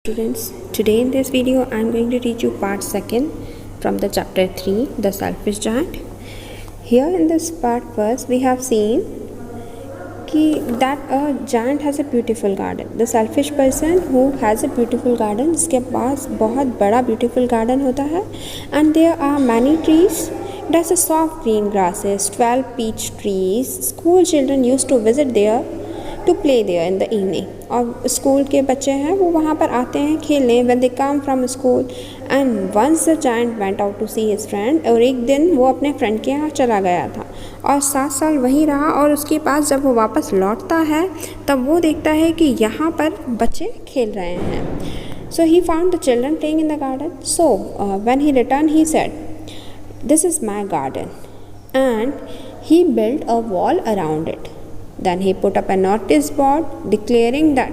Students, today in this video I am going to teach you part 2nd from the chapter 3, the selfish giant. Here in this part first we have seen that a giant has a beautiful garden. The selfish person who has a beautiful garden, जिसके पास बहुत बड़ा beautiful garden होता है, and there are many trees. It has a soft green grasses, 12 peach trees. School children used to visit there to play there in the evening. और school के बच्चे हैं वो वहाँ पर आते हैं खेलने when they come from school. And once the giant went out to see his friend. और एक दिन वो अपने फ्रेंड के यहाँ चला गया था और 7 साल वहीं रहा और उसके पास जब वो वापस लौटता है तब वो देखता है कि यहाँ पर बच्चे खेल रहे हैं. So he found the children playing in the garden. So when he returned he said, "This is my garden," and he built a wall around it. Then he put up a notice board declaring that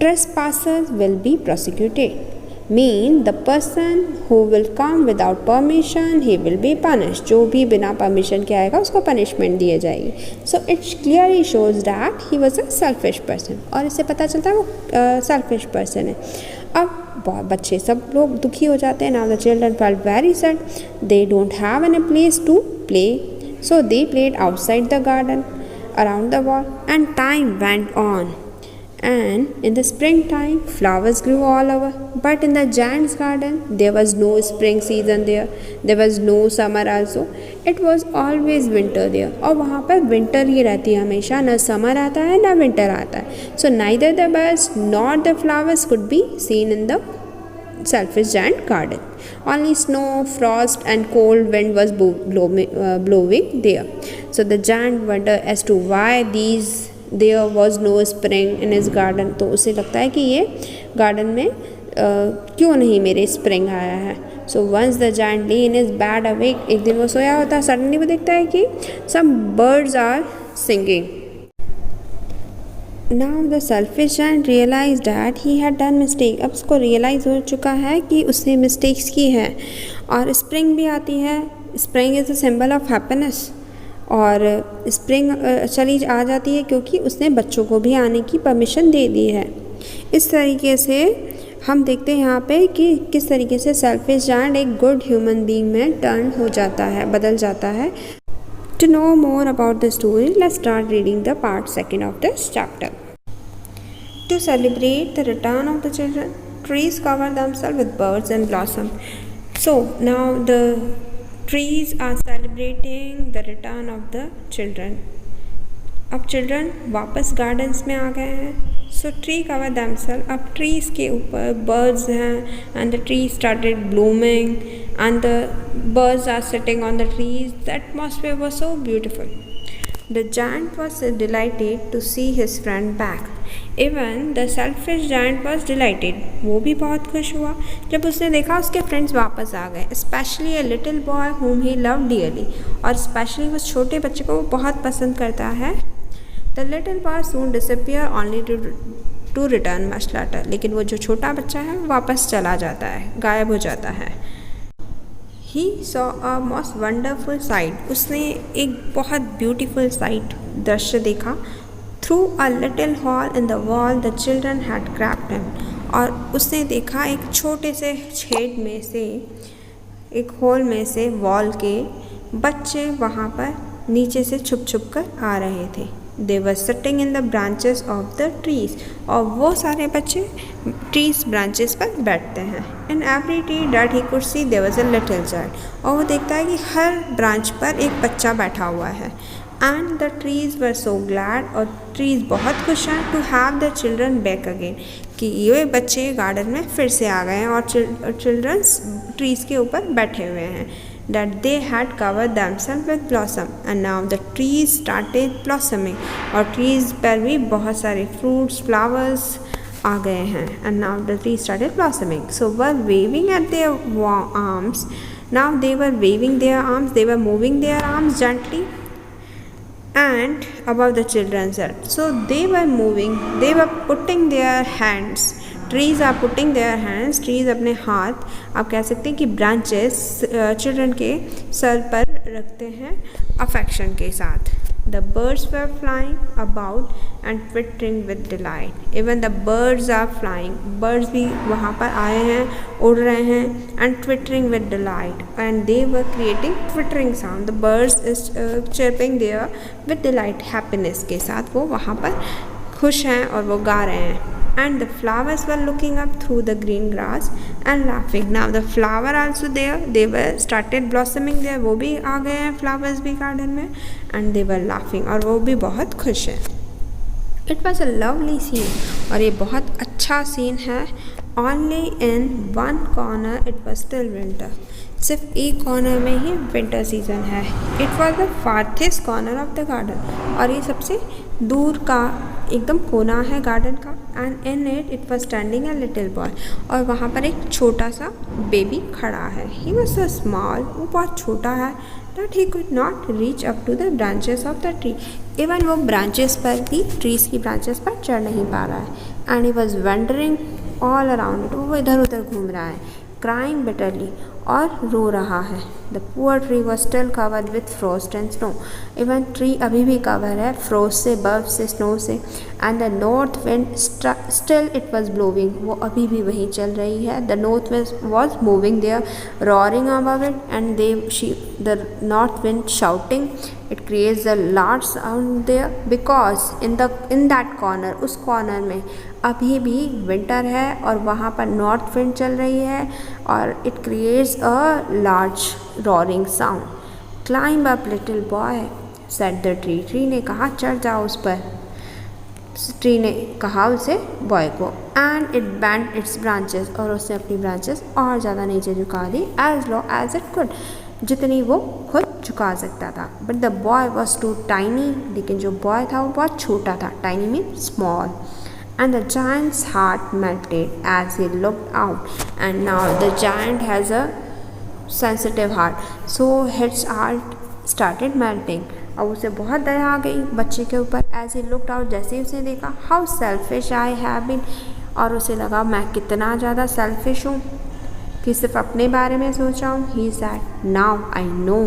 trespassers will be prosecuted. Mean the person who will come without permission, he will be punished. जो भी बिना permission के आएगा उसको punishment दिए जाएगी. So it clearly shows that he was a selfish person. और इससे पता चलता है वो selfish person है. अब बच्चे सब लोग दुखी हो जाते हैं. Now the children felt very sad. They don't have any place to play. So they played outside the garden around the wall, and time went on, and in the springtime flowers grew all over. But in the giant's garden there was no spring season there was no summer also. It was always winter there. और वहाँ पर winter ही रहती है हमेशा, न summer आता है न winter आता है. So neither the birds nor the flowers could be seen in the selfish giant garden. Only snow, frost and cold wind was blowing there. So the giant wondered as to why there was no spring in his garden. तो उसे लगता है कि ये garden में क्यों नहीं मेरे spring आया है. So once the giant lay in his bed awake, एक दिन वो सोया होता है, suddenly वो देखता है कि some birds are singing. Now the selfish giant realized that he had done mistake. अब उसको realize हो चुका है कि उसने mistakes की है. और spring भी आती है. Spring is a symbol of happiness. और spring चली आ जाती है क्योंकि उसने बच्चों को भी आने की permission दे दी है. इस तरीके से हम देखते हैं यहाँ पे कि किस तरीके से selfish giant एक good human being में turn हो जाता है, बदल जाता है. To know more about the story, let's start reading the part 2nd of this chapter. To celebrate the return of the children, trees cover themselves with birds and blossom. So now the trees are celebrating the return of the children. अब children वापस gardens में आ गए हैं. So tree cover themselves. अब trees के ऊपर birds हैं and the trees started blooming and the birds are sitting on the trees. The atmosphere was so beautiful. The giant was delighted to see his friend back. Even the selfish giant was delighted. वो भी बहुत खुश हुआ जब उसने देखा उसके friends वापस आ गए. Especially a little boy whom he loved dearly. और especially उस छोटे बच्चे को वो बहुत पसंद करता है. The little boy soon disappeared only to return much later. लेकिन वो जो छोटा बच्चा है वो वापस चला जाता है, गायब हो जाता है. He saw a most wonderful sight. उसने एक बहुत beautiful sight दृश्य देखा. Through a little hole in the wall, the children had crept in. और उसने देखा एक छोटे से छेद में से, एक होल में से वॉल के बच्चे वहाँ पर नीचे से छुप छुप कर आ रहे थे. They were sitting in the branches of the trees. और वो सारे बच्चे trees branches पर बैठते हैं. In every tree that he could see there was a little child. और वो देखता है कि हर branch पर एक बच्चा बैठा हुआ है. And the trees were so glad. और trees बहुत खुश हैं to have the children back again. कि ये बच्चे garden में फिर से आ गए हैं और children trees के ऊपर बैठे हुए हैं. That they had covered themselves with blossom and now the trees started blossoming. और trees पर भी बहुत सारे fruits, flowers आ गए हैं. And now the trees started blossoming. So were waving at their arms. Now they were waving their arms. They were moving their arms gently and above the children's head. So they were moving. They were putting their hands. Trees are putting their hands. Trees अपने हाथ आप कह सकते हैं कि branches children के sir पर रखते हैं affection के साथ. The birds were flying about and twittering with delight. Even the birds are flying. Birds भी वहाँ पर आए हैं, उड़ रहे हैं, and twittering with delight. And they were creating twittering sound. The birds is chirping there with delight, happiness के साथ वो वहाँ पर खुश हैं और वो गा रहे हैं. And the flowers were looking up through the green grass and laughing. Now the flower also there, they were started blossoming there. वो भी आ गए हैं flowers भी garden में, and they were laughing. और वो भी बहुत खुश हैं. It was a lovely scene. और ये बहुत अच्छा सीन है. Only in one corner it was still winter. सिर्फ एक कॉर्नर में ही विंटर सीजन है. It was the farthest corner of the garden. और ये सबसे दूर का एकदम कोना है गार्डन का. And in it was standing a little boy. और वहाँ पर एक छोटा सा बेबी खड़ा है. He was so small. वो बहुत छोटा है that he could not reach up to the branches of the tree. Even वो ब्रांचेस पर भी, ट्रीज की ब्रांचेस पर चढ़ नहीं पा रहा है. And he was wondering all around it. वो इधर उधर घूम रहा है. Crying bitterly. और रो रहा है. The poor tree was still covered with frost and snow. Even tree अभी भी कवर है फ्रोस्ट से, बर्फ से, स्नो से. And the north wind still it was blowing. वो अभी भी वहीं चल रही है. The north wind was moving there, roaring above it. And the north wind shouting. It creates a large sound there because in that corner, उस corner में अभी भी विंटर है और वहाँ पर नॉर्थ विंड चल रही है. और it creates a large roaring sound. Climb up little boy said the tree. Tree ने कहा चढ़ जाओ उस पर. ट्री ने कहा उसे, बॉय को. And it bend its branches. और उसने अपनी ब्रांचेस और ज़्यादा नीचे झुका दी. As low as it could. जितनी वो खुद झुका सकता था. But the boy was too tiny. लेकिन जो बॉय था वो बहुत छोटा था. Tiny mean small. And the giant's heart melted as he looked out. And now the giant has a sensitive heart, so his heart started melting. अब उसे बहुत दया आ गई बच्चे के ऊपर. As he looked out, जैसे ही उसने देखा, how selfish I have been. और उसे लगा मैं कितना ज़्यादा selfish हूँ कि सिर्फ अपने बारे में सोचा हूँ. He said, now I know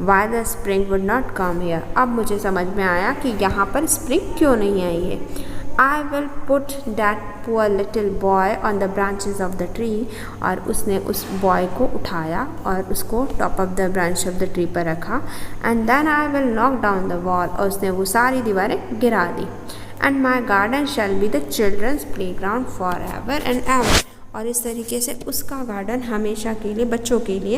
why the spring would not come here. अब मुझे समझ में आया कि यहाँ पर स्प्रिंग क्यों नहीं आई है. I will put that poor little boy on the branches of the tree. और उसने उस बॉय को उठाया और उसको top of the branch of the tree पर रखा. And then I will knock down the wall. और उसने वो सारी दीवारें गिरा दी. And my garden shall be the children's playground forever and ever. और इस तरीके से उसका गार्डन हमेशा के लिए, बच्चों के लिए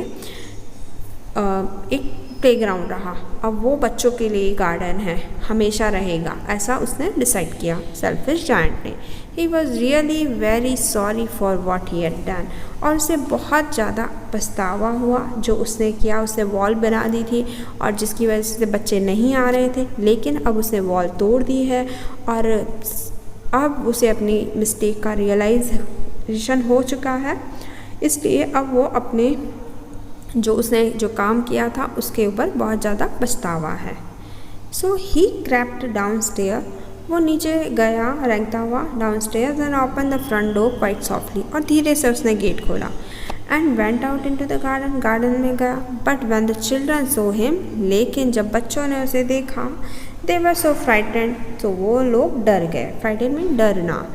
एक प्लेग्राउंड रहा. अब वो बच्चों के लिए गार्डन है, हमेशा रहेगा, ऐसा उसने डिसाइड किया सेल्फिश जायंट ने. He was really very sorry for what he had done. और उसे बहुत ज़्यादा पछतावा हुआ जो उसने किया. उसने वॉल बना दी थी और जिसकी वजह से बच्चे नहीं आ रहे थे. लेकिन अब उसने वॉल तोड़ दी है और अब उसे अपनी मिस्टेक का रियलाइजेशन हो चुका है. इसलिए अब वो अपने उसने जो काम किया था उसके ऊपर बहुत ज़्यादा पछतावा है. So he crept down stair. वो नीचे गया रेंगता हुआ down stair. And open the front door quite softly. और धीरे से उसने गेट खोला. And went out into the garden. Garden में गया. But when the children saw him. लेकिन जब बच्चों ने उसे देखा, दे वर सो फ्राइटेंड. तो वो लोग डर गए. फ्राइटेंड में डरना.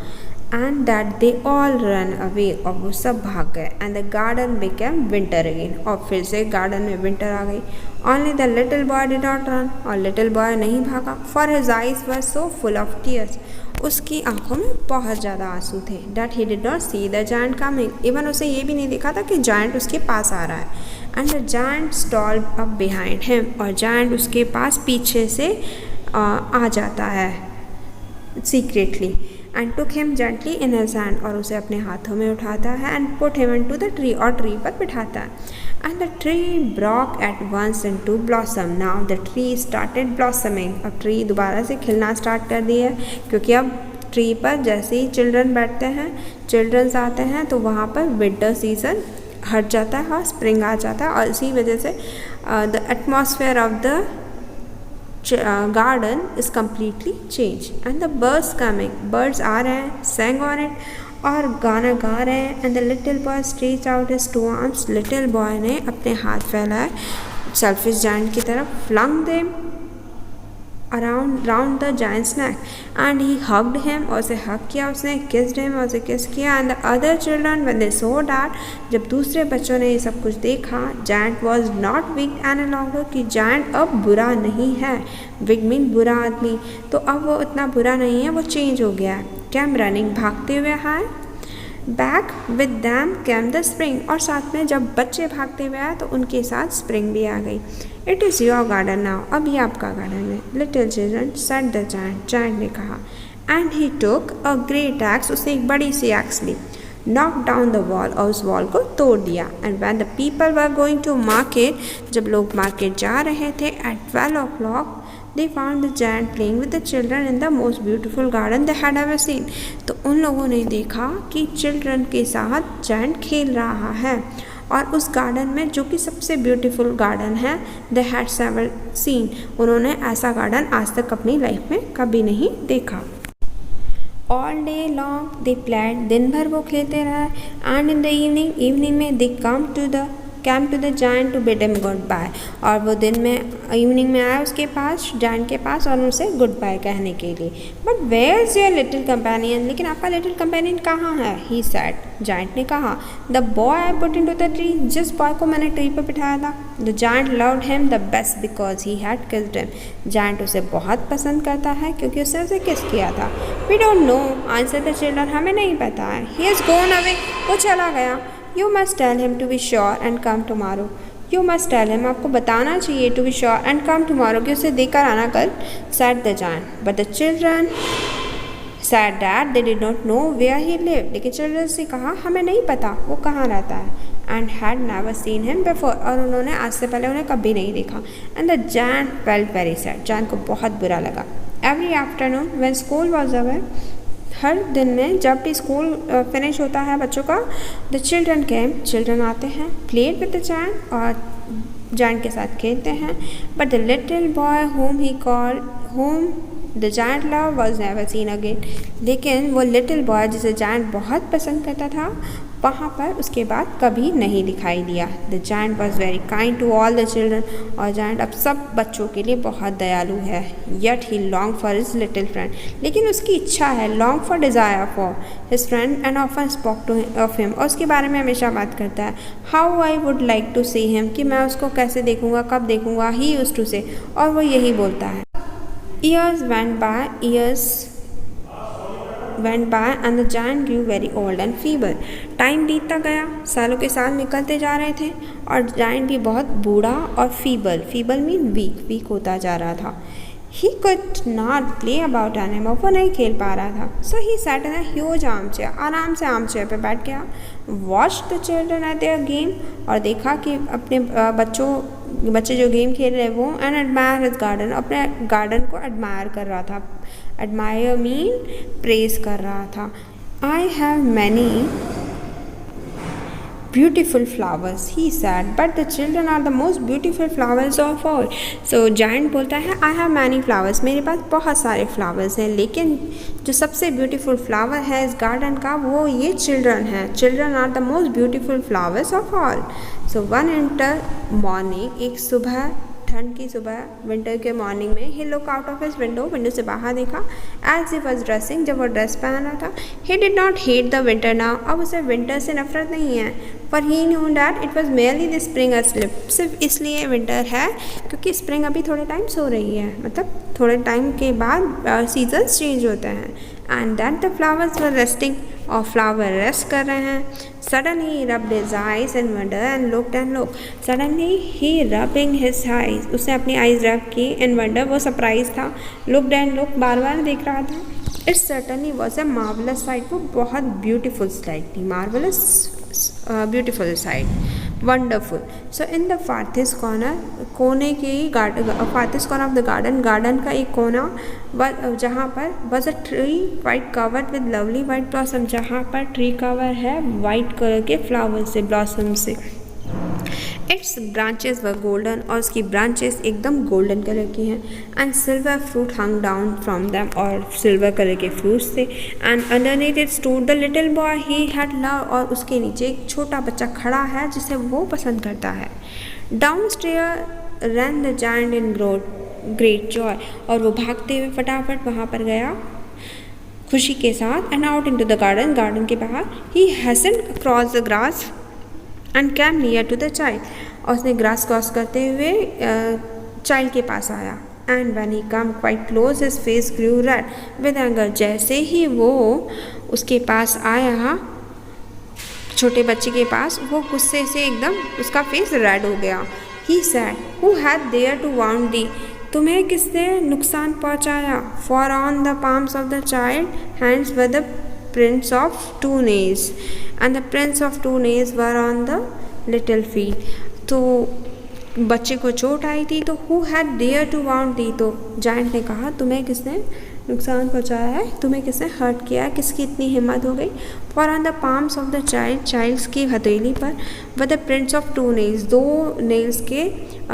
And that they all run away. और वो सब भाग गए. And the garden became winter again. और फिर से गार्डन में विंटर आ गई. Only the little boy did not run. और लिटिल बॉय नहीं भागा. For his eyes were so full of tears. उसकी आंखों में बहुत ज़्यादा आंसू थे. That he did not see the giant coming. Even उसे ये भी नहीं देखा था कि जायंट उसके पास आ रहा है. And the giant stalled up behind him. और जायंट उसके पास पीछे से आ जाता है secretly. And took him gently in his hand. और उसे अपने हाथों में उठाता है. And put him into the tree. और ट्री पर बिठाता है. And the tree broke at once into blossom. Now the tree started blossoming. अब ट्री दोबारा से खिलना स्टार्ट कर दी है क्योंकि अब ट्री पर जैसे ही चिल्ड्रन बैठते हैं, चिल्ड्रंस आते हैं, तो वहाँ पर विंटर सीजन हट जाता है और स्प्रिंग आ जाता है. और इसी वजह से the atmosphere of the garden is completely changed. And the birds coming. Birds आ रहे हैं, sang on it और गाना गा रहे हैं. And the little boy stretched out his two arms. Little boy ने अपने हाथ फैलाए सेल्फिश जायंट की तरफ. flung them round the giant's neck and he hugged him, और उसे hug किया उसने, kissed him, और उसे kiss किया. And the other children when they saw that, जब दूसरे बच्चों ने ये सब कुछ देखा, giant was not wicked any longer, कि giant अब बुरा नहीं है. wicked mean बुरा आदमी, तो अब वो इतना बुरा नहीं है, वो change हो गया है. came running, भागते हुए आए. Back with them came the spring, और साथ में जब बच्चे भागते हुए आए तो उनके साथ स्प्रिंग भी आ गई. It is your garden now, अब ये आपका गार्डन है. Little children said the giant, giant ने कहा. And he took a great axe, उसने एक बड़ी सी एक्स ली. नॉक डाउन द वॉल, और उस वॉल को तोड़ दिया. And when the people were going to market, जब लोग मार्केट जा रहे थे at 12 o'clock, they found the giant playing with the children in the most beautiful garden they had ever seen. तो उन लोगों ने देखा कि चिल्ड्रन के साथ giant खेल रहा है, और उस गार्डन में जो कि सबसे ब्यूटीफुल गार्डन है, they had never seen, उन्होंने ऐसा गार्डन आज तक अपनी लाइफ में कभी नहीं देखा. All day long they played, दिन भर वो खेलते रहे. And in the evening, evening में दे came to the giant to bid him goodbye, और वो दिन में इवनिंग में आया उसके पास, जायंट के पास, और उनसे गुड बाय कहने के लिए. But where is your little companion, लेकिन आपका लिटिल कंपेनियन कहाँ है? ही सैड, जायंट ने कहा. The boy I put into the tree, जिस बॉय को मैंने ट्री पर बिठाया था. The giant loved him the best because he had kissed him, giant उसे बहुत पसंद करता है क्योंकि उसने उसे किस किया था. We don't know, answer the children, हमें नहीं पता है. ही हैज़ गॉन अवे, वो चला गया. You must tell him to be sure and come tomorrow. You must tell him, आपको बताना चाहिए, to be sure and come tomorrow, कि उसे देकर आना कल. said the giant. But the children said that they did not know where he lived. लेकिन children से कहा हमें नहीं पता वो कहाँ रहता है. and had never seen him before, और उन्होंने आज से पहले उन्हें कभी नहीं देखा. And the giant felt very sad. giant को बहुत बुरा लगा. Every afternoon when school was over, हर दिन में जब भी स्कूल फिनिश होता है बच्चों का, द चिल्ड्रन केम, चिल्ड्रन आते हैं, प्लेड विद द जायंट, और जायंट के साथ खेलते हैं. But the little boy home the giant love was never seen again, लेकिन वो लिटिल बॉय जिसे जायंट बहुत पसंद करता था, वहाँ पर उसके बाद कभी नहीं दिखाई दिया. The giant was very kind to all the children, और जायंट अब सब बच्चों के लिए बहुत दयालु है. Yet he long for his little friend, लेकिन उसकी इच्छा है, long for desire for his friend, and often spoke to of him, और उसके बारे में हमेशा बात करता है. How I would like to see him, कि मैं उसको कैसे देखूँगा, कब देखूँगा. ही यूज्ड टू से, और वो यही बोलता है. Years went by and the giant grew very old and feeble. Time बीतता गया, सालों के साल निकलते जा रहे थे, और जायंट भी बहुत बूढ़ा और फीबल मीन वीक होता जा रहा था. He could not play about anymore, वो नहीं खेल पा रहा था. So he sat in a huge armchair, आराम से आर्मचेयर पे बैठ गया. Watched the children at their game, और देखा कि अपने बच्चे जो गेम खेल रहे वो, एंड एडमायर हिज गार्डन, अपने गार्डन को एडमायर कर रहा था. एडमायर मीन प्रेज कर रहा था. I have many beautiful flowers, he said, but the children are the most beautiful flowers of all. So giant बोलता है I have many flowers, मेरे पास बहुत सारे flowers हैं, लेकिन जो सबसे beautiful flower है इस garden का वो ये children हैं. Children are the most beautiful flowers of all. So one winter morning, एक सुबह, ठंड की सुबह, विंटर के मॉर्निंग में, he look out of his window से बाहर देखा. एज ही वॉज ड्रेसिंग, जब वो ड्रेस पहना था. He did not hate the winter now, अब उसे विंटर से नफरत नहीं है. पर he knew that it was merely the spring asleep, सिर्फ इसलिए विंटर है क्योंकि स्प्रिंग अभी थोड़े टाइम सो रही है, मतलब थोड़े टाइम के बाद सीजन्स चेंज होते हैं. And that the flowers were resting, और फ्लावर रेस्ट कर रहे हैं. Suddenly he rubbed his eyes and wonder and look. Suddenly he rubbing his eyes, उसने अपनी आइज रब की. एंड वंडर, वो सरप्राइज था. लुकड एंड लुक, बार बार देख रहा था. It's certainly was a marvellous site, वो बहुत ब्यूटीफुल साइट थी. Marvellous, beautiful sight, wonderful. So in the farthest corner, कोने के farthest corner of the garden का एक कोना, जहाँ पर was a tree white covered with lovely white blossom, जहाँ पर ट्री कवर है वाइट कलर के फ्लावर से, ब्लॉसम से. इट्स ब्रांचेस वर गोल्डन, और उसकी ब्रांचेस एकदम गोल्डन कलर की हैं. And silver fruit hung down from them, और सिल्वर कलर के फ्रूट्स थे. And underneath it stood the little boy he had love, और उसके नीचे एक छोटा बच्चा खड़ा है जिसे वो पसंद करता है. Down stair ran the giant in growth, great joy, और वो भागते हुए फटाफट वहाँ पर गया खुशी के साथ। And out into the garden, garden के बाहर। He hastened across the grass and came near to the child, और उसने ग्रास क्रॉस करते हुए चाइल्ड के पास आया। And when he came quite close his face grew red with anger, जैसे ही वो उसके पास आया छोटे बच्चे के पास, वो गुस्से से एकदम उसका फेस रेड हो गया। He said who had dare to wound thee, तुम्हें किसने नुकसान पहुंचाया? For on the palms of the child hands were the prints of 2 nails and the prints of 2 nails were on the little feet। तो बच्चे को चोट आई थी, तो who had dared to wound thee, तो जायंट ने कहा तुम्हें किसने नुकसान पहुंचाया है, तुम्हें किसने हर्ट किया है, किसकी इतनी हिम्मत हो गई? For on the palms of the child, childs की हथेली पर, were the prints of 2 nails, 2 nails के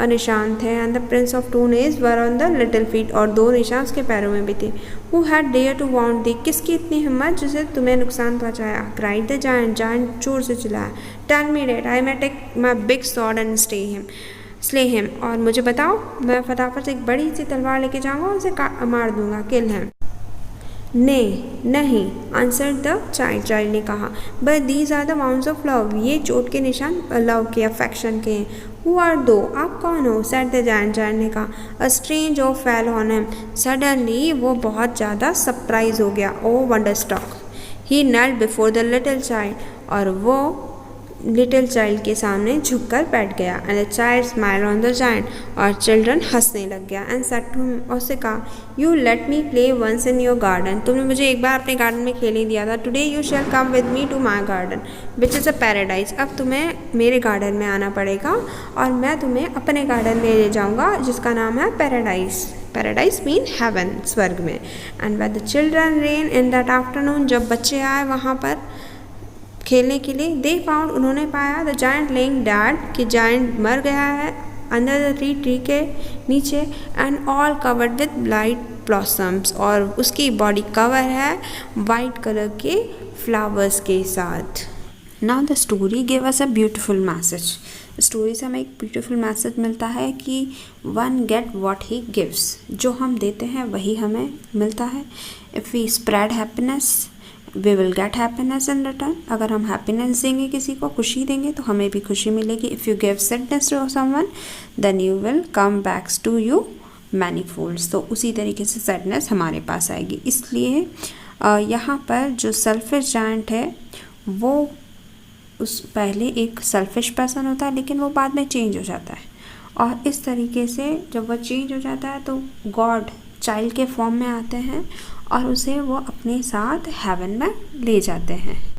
निशान थे। And the prints of 2 nails were on the little feet, और 2 निशान उसके पैरों में भी थे। Who had dare to wound thee, किसकी इतनी हिम्मत जिसे तुम्हें नुकसान पहुंचाया? क्राइड द जायंट, जायंट जोर से चिल्लाया। Tell me that I may take my big sword and slay him, और मुझे बताओ मैं फटाफट से एक बड़ी सी तलवार लेके जाऊंगा और उसे मार दूंगा, किल हिम। नहीं, आंसर द चाइल्ड, चाइल्ड ने कहा। But these are the wounds of love, ये चोट के निशान लव के, अफेक्शन के हैं। हु आर दो, आप कौन हो? सेड द जायंट, जायंट ने कहा। A strange of fell on him, suddenly वो बहुत ज़्यादा सरप्राइज हो गया, oh wonder struck. He knelt before the little child, और वो लिटिल चाइल्ड के सामने झुककर बैठ गया। And the child smile on the giant, और चिल्ड्रन हंसने लग गया। एंड सेड टू हिम, और उससे कहा, you let me play once in your garden, तुमने मुझे एक बार अपने गार्डन में खेल ही दिया था। Today you shall come with me to my garden which is a paradise, अब तुम्हें मेरे गार्डन में आना पड़ेगा और मैं तुम्हें अपने गार्डन में ले जाऊँगा जिसका नाम है पैराडाइज। पैराडाइज मीन हेवन, स्वर्ग में। And when the children rain in that afternoon, जब बच्चे आए वहाँ पर खेलने के लिए, दे फाउंड, उन्होंने पाया, द जायंट लेइंग डेड, कि जायंट मर गया है, अंडर द ट्री के नीचे। एंड ऑल कवर्ड विद ब्लाइट ब्लॉसम्स, और उसकी बॉडी कवर है वाइट कलर के फ्लावर्स के साथ। Now the story give us a beautiful message, story से हमें एक ब्यूटीफुल मैसेज मिलता है कि one get what he gives, जो हम देते हैं वही हमें मिलता है। If we spread happiness we will get happiness in return, अगर हम हैप्पीनेस देंगे, किसी को खुशी देंगे, तो हमें भी खुशी मिलेगी। If you give sadness to someone then you will come backs to you many folds, तो उसी तरीके से सैडनेस हमारे पास आएगी। इसलिए यहाँ पर जो सेल्फिश जायंट है वो उस पहले एक सेल्फिश पर्सन होता है, लेकिन वो बाद में चेंज हो जाता है, और इस तरीके से जब वह चेंज हो जाता है तो गॉड चाइल्ड के फॉर्म में आते हैं और उसे वो अपने साथ हेवन में ले जाते हैं।